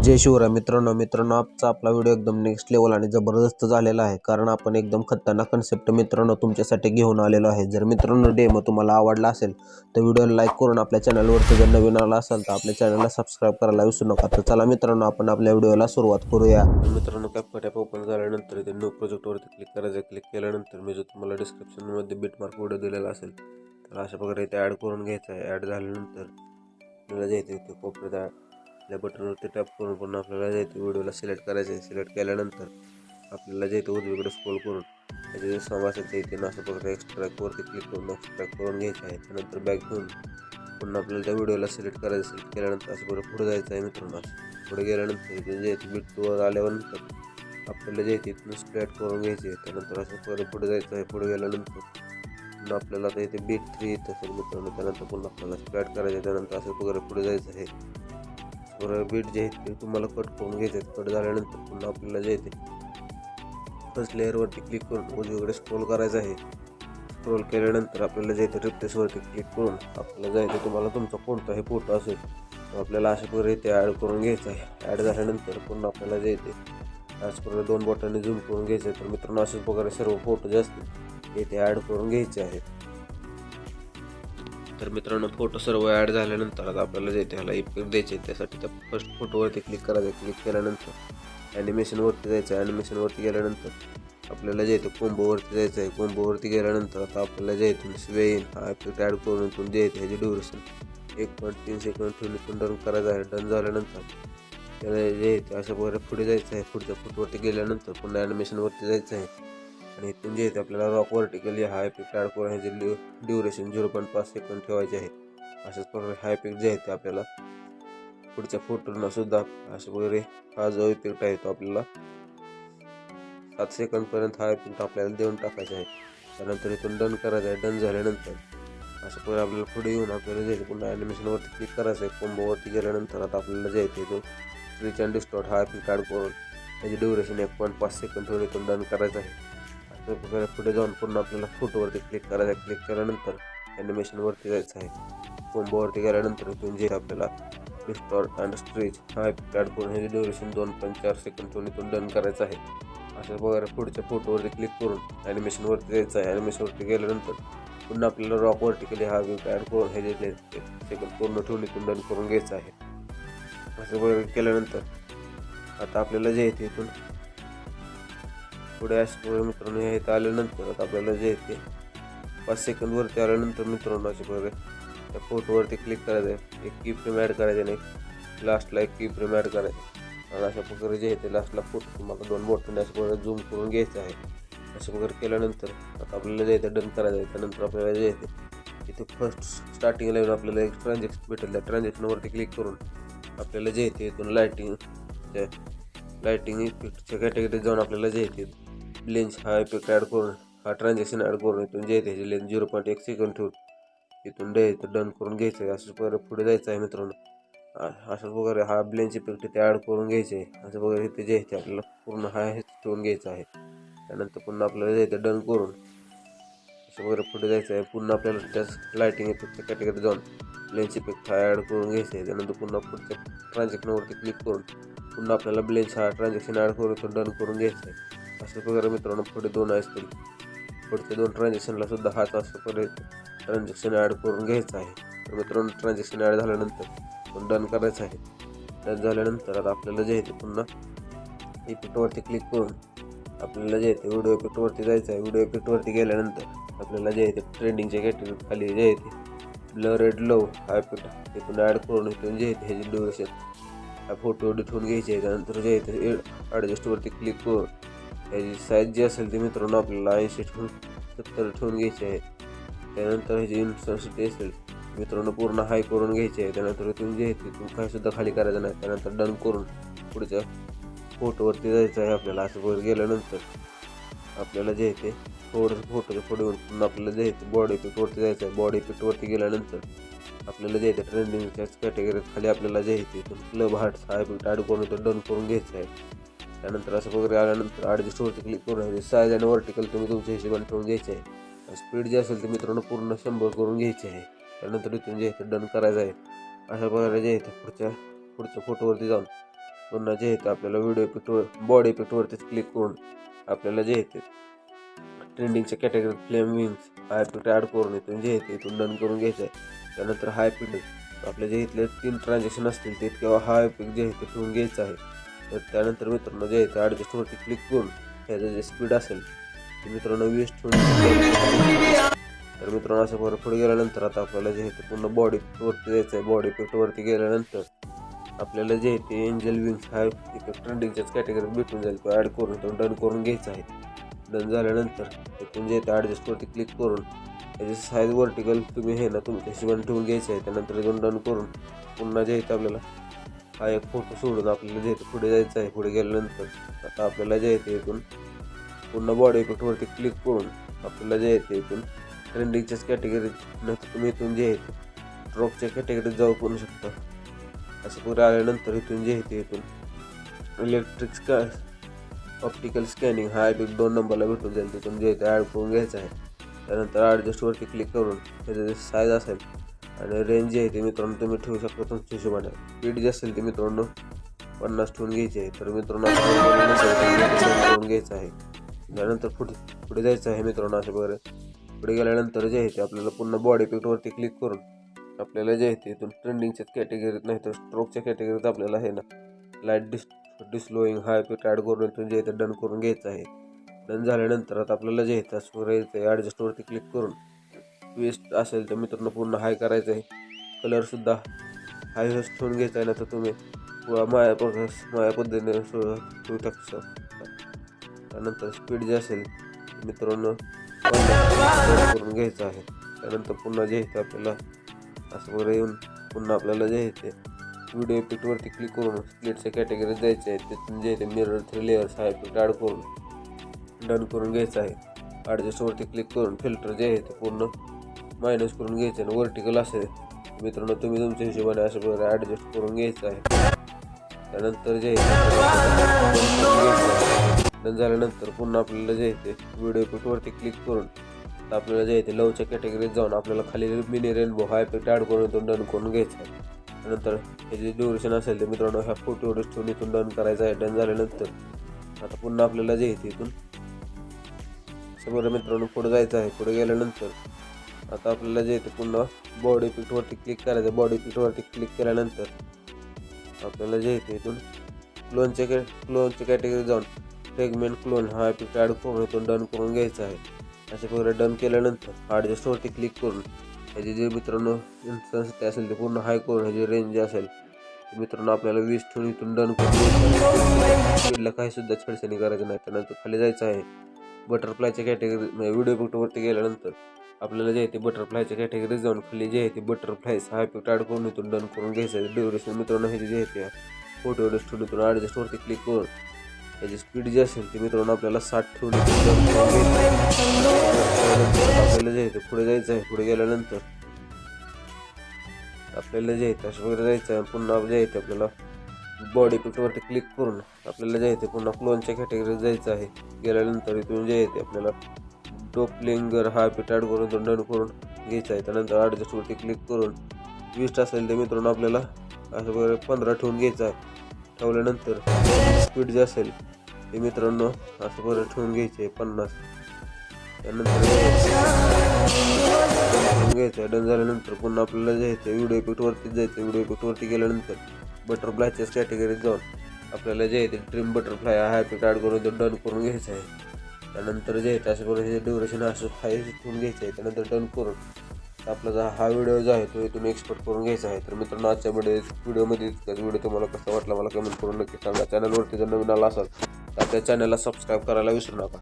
जय शिवराय मित्रांनो आजचा आपला व्हिडिओ एकदम नेक्स्ट लेवल आणि जबरदस्त झालेला आहे, कारण आपण एकदम खतरनाक कन्सेप्ट मित्रांनो तुमच्यासाठी घेऊन आलेलो आहे। जर मित्रांनो डेमो तुम्हाला आवडला असेल तर व्हिडिओला लाईक करून आपल्या चॅनलवरती जर नवीन आला असाल तर आपल्या चॅनलला सबस्क्राईब करायला विसरू नका। तर चला मित्रांनो आपण आपल्या व्हिडिओला सुरुवात करूया। मित्रांनो CapCut ॲप ओपन झाल्यानंतर इथे न्यू प्रोजेक्टवरती क्लिक करायचं। क्लिक केल्यानंतर मी जो तुम्हाला डिस्क्रिप्शनमध्ये बिटमार्क व्हिडिओ दिलेला असेल तर अशा प्रकारे इथे ॲड करून घ्यायचं आहे। ॲड झाल्यानंतर आपल्याला जे इथे कोपऱ्यात त्या बटनवरती टॅप करून पुन्हा आपल्याला जे इथे व्हिडिओला सिलेक्ट करायचं आहे। सिलेक्ट केल्यानंतर आपल्याला जे इथे उजवीकडे स्क्रोल करून त्याचे जे सॉंग असेल ते इथे अशा प्रकारे एक्स्ट्रॅक्टवरती क्लिक करून एक्स्ट्रॅक्ट करून घ्यायचे आहे। त्यानंतर बॅक घेऊन पुन्हा आपल्याला त्या व्हिडिओला सिलेक्ट करायचं। सिलेक्ट केल्यानंतर असं बरं पुढे जायचं आहे मित्रांनो। पुढे गेल्यानंतर इथे जे इथे बिटवर आल्यानंतर आपल्याला जे इथे इथून स्प्रेड करून घ्यायचे आहे। त्यानंतर असं पुढे जायचं आहे। पुढे गेल्यानंतर पुन्हा आपल्याला आता इथे बीट 3 येत असेल मित्रांनो, त्यानंतर पुन्हा आपल्याला स्प्रेड करायचं आहे। त्यानंतर असं वगैरे पुढे जायचं आहे। बरं बीट जे आहे ते तुम्हाला कट करून घ्यायचे आहेत। कट झाल्यानंतर पुन्हा आपल्याला जे आहे ते फर्स्ट लेअरवरती क्लिक करून उजवीकडे स्क्रोल करायचं आहे। स्क्रोल केल्यानंतर आपल्याला जे आहे ते रिप्लेसवरती क्लिक करून आपल्याला जे आहे ते तुम्हाला तुमचा कोणताही फोटो असेल तर आपल्याला अशा प्रकारे इथे ॲड करून घ्यायचा आहे। ॲड झाल्यानंतर पुन्हा आपल्याला जे आहे ते अशा प्रकारे दोन बोटांनी झूम करून घ्यायचं आहे। तर मित्रांनो अशाच प्रकारे सर्व फोटो जे असतील इथे ॲड करून घ्यायचे आहेत। तर मित्रांनो फोटो सर्व ॲड झाल्यानंतर आता आपल्याला जे त्याला इफेक्ट द्यायचे त्यासाठी त्या फर्स्ट फोटोवरती क्लिक करायचं। क्लिक केल्यानंतर ॲनिमेशनवरती जायचं आहे। ॲनिमेशनवरती गेल्यानंतर आपल्याला जे इथं कोंबोवरती जायचं आहे। कोंबोवरती गेल्यानंतर आता आपल्याला जे इथून स्वेन हा इफेक्ट ॲड करून इथून जे आहे ह्याची ड्युरेशन 1.3 सेकंद ठेवून इथून डन करायचं आहे। डन झाल्यानंतर त्याला जे आहे अशा प्रकारे पुढे जायचं आहे। पुढच्या फोटोवरती गेल्यानंतर पुन्हा ॲनिमेशनवरती जायचं आहे आणि इथून जे आहे आपल्याला रॉक व्हर्टिकली हा इफेक्ट ॲड करून ह्याची ड्युरेशन 0.5 सेकंद ठेवायचे आहे। अशाच प्रकारे हा इफेक्ट जे आहे ते आपल्याला पुढच्या फोटोंना सुद्धा अशा प्रकारे हा जो इफेक्ट आहे तो आपल्याला 7 सेकंदपर्यंत हा इफेक्ट आपल्याला देऊन टाकायचा आहे। त्यानंतर इथून डन करायचं आहे। डन झाल्यानंतर अशा प्रकारे आपल्याला पुढे येऊन आपल्याला जे पुन्हा ॲनिमेशनवरती क्लिक करायचं आहे। कोंबोवरती गेल्यानंतर आता आपल्याला जे आहे ते स्ट्रेच अँड डिस्टॉर्ट हा इफेक्ट ॲड करून त्याची ड्युरेशन 1.5 सेकंद ठेवून इथून डन करायचं आहे। अशा प्रकारे पुढे जाऊन पुन्हा आपल्याला फोटोवरती क्लिक करायचं आहे। क्लिक केल्यानंतर ॲनिमेशनवरती जायचं आहे। कोंबोवरती गेल्यानंतर इथून जे आपल्याला डिस्टॉर्ट अँड स्ट्रेच हा इफेक्ट ॲड करून ह्याची ड्युरेशन 2.4 सेकंद ठेवून इथून डन करायचं आहे। अशा प्रकारे पुढच्या फोटोवरती क्लिक करून ॲनिमेशनवरती जायचं आहे। ॲनिमेशनवरती गेल्यानंतर पुन्हा आपल्याला रॉक व्हर्टिकली हा इफेक्ट ॲड करून ह्याचे सेकंद पूर्ण ठेवून इथून डन करून घ्यायचं आहे। असं वगैरे केल्यानंतर आता आपल्याला जे आहे इथून पुढे अशा मित्रांनो हे इथं आल्यानंतर आता आपल्याला जे आहे ते 5 सेकंदवरती आल्यानंतर मित्रांनो अशा प्रकारे त्या फोटोवरती क्लिक करायचं आहे। एक की फ्रेम ॲड करायचं आणि लास्टला एक की फ्रेम ॲड करायचं आणि अशा प्रकारे जे आहे ते लास्टला फोटो तुम्हाला दोन बोटांनी अशा प्रकारे झूम करून घ्यायचं आहे। अशा प्रकारे केल्यानंतर आता आपल्याला जे आहे ते डन करायचं आहे। त्यानंतर आपल्याला जे आहे ते इथे फर्स्ट स्टार्टिंगला येऊन आपल्याला एक ट्रान्झॅक्शन भेटेल। त्या ट्रान्झॅक्शनवरती क्लिक करून आपल्याला जे आहे ते इथून लायटिंग इफेक्टच्या कॅटेगरीत जाऊन आपल्याला जे आहे ते लेन्स हा इफेक्ट ॲड करून हा ट्रान्झॅक्शन ॲड करून इथून जे आहे त्याची लेन्स 0.1 सेकंद ठेवून इथून डन करून घ्यायचं आहे। अशा प्रकारे पुढे जायचं आहे मित्रांनो। अशा प्रकारे हा ब्लेंच इफेक्ट इथे ॲड करून घ्यायचे आहे। अशा प्रकारे इथे जे आहे ते आपल्याला पूर्ण हा हेच ठेवून घ्यायचं आहे। त्यानंतर पुन्हा आपल्याला जे ते डन करून अशा प्रकारे पुढे जायचं आहे। पुन्हा आपल्याला त्याच लायटिंग इफेक्टच्या कॅटेगरीत जाऊन ब्लेंच इफेक्ट हा ॲड करून घ्यायचा आहे। त्यानंतर पुन्हा पुढच्या ट्रान्झॅक्शनवरती क्लिक करून पुन्हा आपल्याला ब्लेंच हा ट्रान्झॅक्शन ॲड करून इथून डन करून घ्यायचं आहे। अशा प्रकारे मित्रांनो पुढे दोन असतील पुढच्या दोन ट्रान्झॅक्शनला सुद्धा हाच अशा प्रकारे ट्रान्झॅक्शन ॲड करून घ्यायचं आहे। तर मित्रांनो ट्रान्झॅक्शन ॲड झाल्यानंतर डन करायचं आहे। डन झाल्यानंतर आता आपल्याला जे आहे ते पुन्हा इफेक्टवरती क्लिक करून आपल्याला जे आहे ते व्हिडिओ इफेक्टवरती जायचं आहे। व्हिडिओ इफेक्टवरती गेल्यानंतर आपल्याला जे आहे ते ट्रेंडिंगच्या कॅटेगरीत खाली जे आहे ते ब्लर रेड लव हा इफेक्ट इथून ॲड करून इथून जे आहे ते ह्याची ड्युरेशन हा फोटो ठेवून घ्यायची आहे। त्यानंतर जे आहे ते ॲडजस्टवरती क्लिक करून ह्याची साईज जी असेल ती मित्रांनो आपल्याला 80 ठेवून 70 ठेवून घ्यायची आहे। त्यानंतर ह्याची इंटेन्सिटी असेल मित्रांनो पूर्ण हाय करून घ्यायची आहे। त्यानंतर इथून जे आहे तिथून काहीसुद्धा खाली करायचं नाही। त्यानंतर डन करून पुढच्या फोटोवरती जायचं आहे आपल्याला। असं वर गेल्यानंतर आपल्याला जे आहे ते थोडंसं फोटोच्या पुढे येऊन पुन्हा आपल्याला जे आहे ते बॉडी इफेक्टवरती जायचं आहे। बॉडी इफेक्टवरती गेल्यानंतर आपल्याला जे आहे ते ट्रेंडिंगच्याच कॅटेगरीत खाली आपल्याला जे आहे ते इथून क्लब हार्ट्स हा इफेक्ट ॲड करून इथून डन करून घ्यायचं आहे। त्यानंतर असं वगैरे आल्यानंतर ॲडजस्टवरती क्लिक करून साईज आणि व्हर्टिकल तुम्ही तुमच्या हिशोबाने ठेवून घ्यायचे आहे। स्पीड जे असेल ते मित्रांनो पूर्ण 100 करून घ्यायची आहे। त्यानंतर इथून जे आहे ते डन करायचं आहे। अशा प्रकारे जे आहे ते पुढच्या फोटोवरती जाऊन पुन्हा जे येतं आपल्याला व्हिडिओ इफेक्टवर बॉडी इफेक्टवरतीच क्लिक करून आपल्याला जे येते ट्रेंडिंगच्या कॅटेगरीत फ्लेम विंग्स हा इफेक्ट ॲड करून इथून जे येते इथून डन करून घ्यायचं आहे. त्यानंतर हा इफेक्ट आपले जे इथले 3 ट्रान्झॅक्शन असतील ते किंवा हा इफेक्ट जे आहे ते ठेवून घ्यायचा आहे. तर त्यानंतर मित्रांनो जे आहे ते ॲडजस्टवरती क्लिक करून ह्याचं जे स्पीड असेल ते मित्रांनो 20 ठेवून तर मित्रांनो असं पुढे गेल्यानंतर आता आपल्याला जे आहे ते पूर्ण बॉडी इफेक्टवरती जायचं आहे. बॉडी इफेक्टवरती गेल्यानंतर आपल्याला जे आहे ते एंजल विंग्स हा इफेक्ट ट्रेंडिंगच्याच कॅटेगरीत भेटून जाईल तो ॲड करून तो डन करून घ्यायचा आहे. डन झाल्यानंतर तिथून जे आहे ॲडजस्टवरती क्लिक करून त्याची साईज वर्टिकल तुम्ही हे ना तुमच्या हिशोबाने ठेवून घ्यायचं आहे. त्यानंतर इथून डन करून पुन्हा जे आहे आपल्याला हा एक फोटो सोडून आपल्याला जे आहे पुढे जायचं आहे. पुढे गेल्यानंतर आता आपल्याला जे आहे ते इथून पुन्हा बॉडी इफेक्टवरती क्लिक करून आपल्याला जे आहे ते इथून ट्रेंडिंगच्याच कॅटेगरीत नंतर तुम्ही इथून जे आहे ड्रॉपच्या कॅटेगरीत जाऊ करू शकता. असं पुढे आल्यानंतर इथून जे आहे ते इथून इलेक्ट्रिक ऑप्टिकल स्कॅनिंग हा इफेक्ट 2 नंबरला भेटून जाईल. तिथून जे आहे ते ॲड करून घ्यायचं आहे. त्यानंतर ॲडजस्टवरती क्लिक करून त्याचं जे साईज असेल आणि रेंज जे आहे ते मित्रांनो तुम्ही ठेवू शकता तुमच्या हिशोबाने. स्पीड जे असेल ते मित्रांनो 50 ठेवून घ्यायची आहे. तर मित्रांनो करून घ्यायचं आहे. त्यानंतर पुढे जायचं आहे मित्रांनो असं वगैरे. पुढे गेल्यानंतर जे आहे ते आपल्याला पुन्हा बॉडी इफेक्टवरती क्लिक करून आपल्याला जे आहे ते इथून ट्रेंडिंगच्याच कॅटेगरीत नाही तर स्ट्रोकच्या कॅटेगरीत आपल्याला आहे ना लाईट डिस्लोईंग हा इफेक्ट ॲड करून इथून जे आहे ते डन करून घ्यायचं आहे. डन झाल्यानंतर आता आपल्याला जे आहे ते ॲडजस्टवरती क्लिक करून ट्विस्ट असेल तर मित्रांनो पूर्ण हाय करायचं आहे. कलरसुद्धा हाय होस्ट ठेवून घ्यायचा आहे ना तर तुम्ही माया पद्धतीने ठेवू शकता. त्यानंतर स्पीड जे असेल मित्रांनो करून घ्यायचं आहे. त्यानंतर पुन्हा जे आहे ते आपल्याला असं वगैरे येऊन पुन्हा आपल्याला जे आहे ते व्हिडिओ इफेक्टवरती क्लिक करून स्प्लिटच्या कॅटेगरीत जायचे आहे. तिथून जे आहे ते मिरर 3 लेअर्स हा इफेक्ट ॲड करून डन करून घ्यायचं आहे. ॲडजस्टवरती क्लिक करून फिल्टर जे आहे ते पूर्ण मायनस करून घ्यायचं आणि वर्टिकल असेल मित्रांनो तुम्ही तुमच्या हिशोबाने असं वगैरे ॲडजस्ट करून घ्यायचं आहे. त्यानंतर जे आहे डन झाल्यानंतर पुन्हा आपल्याला जे आहे ते व्हिडिओ इफेक्टवरती क्लिक करून आपल्याला जे आहे ते लवच्या कॅटेगरीत जाऊन आपल्याला खाली मिनी रेनबो हा इफेक्ट ॲड करून इथून डन करून घ्यायचा आहे. त्यानंतर हे जे ड्युरेशन असेल ते मित्रांनो ह्या फोटो ठेवून इथून डन करायचं आहे. डन झाल्यानंतर आता पुन्हा आपल्याला जे आहे ते इथून समोर मित्रांनो पुढे जायचं आहे. पुढे गेल्यानंतर आता आपल्याला जे आहे ते पुन्हा बॉडी इफेक्टवरती क्लिक करायचं आहे. बॉडी इफेक्टवरती क्लिक केल्यानंतर आपल्याला जे आहे ते इथून क्लोनच्या कॅटेगरीत जाऊन फ्रेगमेंट क्लोन हा इफेक्ट ॲड करून इथून डन करून घ्यायचा आहे. अशा प्रकारे डन केल्यानंतर ॲडजस्टवरती क्लिक करून ह्याचे जे मित्रांनो इंटेन्सिटी असेल ते पूर्ण हाय करून ह्याची रेंज जे असेल ते मित्रांनो आपल्याला 20 ठेवून इथून डन करून स्पीडला काहीसुद्धा छेडछाडी करायचं नाही. त्यानंतर खाली जायचं आहे बटरफ्लायच्या कॅटेगरी व्हिडिओ इफेक्टवरती गेल्यानंतर आपल्याला जे आहे ते बटरफ्लायच्या कॅटेगरीत जाऊन खाली जे आहे ते बटरफ्लायस हा इफेक्ट ॲड करून इथून डन करून घ्यायचं आहे. ड्युरेशन मित्रांनो ह्याचे जे आहे ते फोटो ठेवून इथून ॲडजस्टवरती क्लिक करून त्याची स्पीड जी असेल ती मित्रांनो आपल्याला 60 ठेवून आपल्याला जे आहे ते पुढे जायचं आहे. पुढे गेल्यानंतर आपल्याला जे आहे ते असं वगैरे जायचं आहे. पुन्हा जे आहे ते आपल्याला बॉडी इफेक्टवरती क्लिक करून आपल्याला जे आहे ते पुन्हा क्लोनच्या कॅटेगरीत जायचं आहे. गेल्यानंतर इथून जे आहे ते आपल्याला डोपलिंगर हा इफेक्ट ॲड करून डन करून घ्यायचा आहे. त्यानंतर ॲडजस्टवरती क्लिक करून 20 असेल ते मित्रांनो आपल्याला असं वगैरे 15 ठेवून घ्यायचं आहे. ठेवल्यानंतर स्पीड जे असेल ते मित्रांनो असं बरं ठेवून घ्यायचे 50. त्यानंतर घ्यायचं डन झाल्यानंतर पुन्हा आपल्याला जे आहे ते व्हिडिओ इफेक्टवरतीच जायचं. व्हिडिओ इफेक्टवरती गेल्यानंतर बटरफ्लायच्याच कॅटेगरीत जाऊन आपल्याला जे आहे ते ट्रिम बटरफ्लाय हा इफेक्ट ॲड करून डन करून घ्यायचं आहे. त्यानंतर जे आहे ते असं करून हे ड्युरेशन असं हाय ठेवून घ्यायचं आहे. त्यानंतर डन करून आपला हा व्हिडिओ जो आहे तो इथून एक्सपोर्ट करून घ्यायचा आहे. तर मित्रांनो आजच्या व्हिडिओमध्ये व्हिडिओ तुम्हाला कसा वाटला मला कमेंट करून नक्की सांगा. चॅनलवरती जर नवीन आला असाल तर त्या चॅनलला सबस्क्राईब करायला विसरू नका.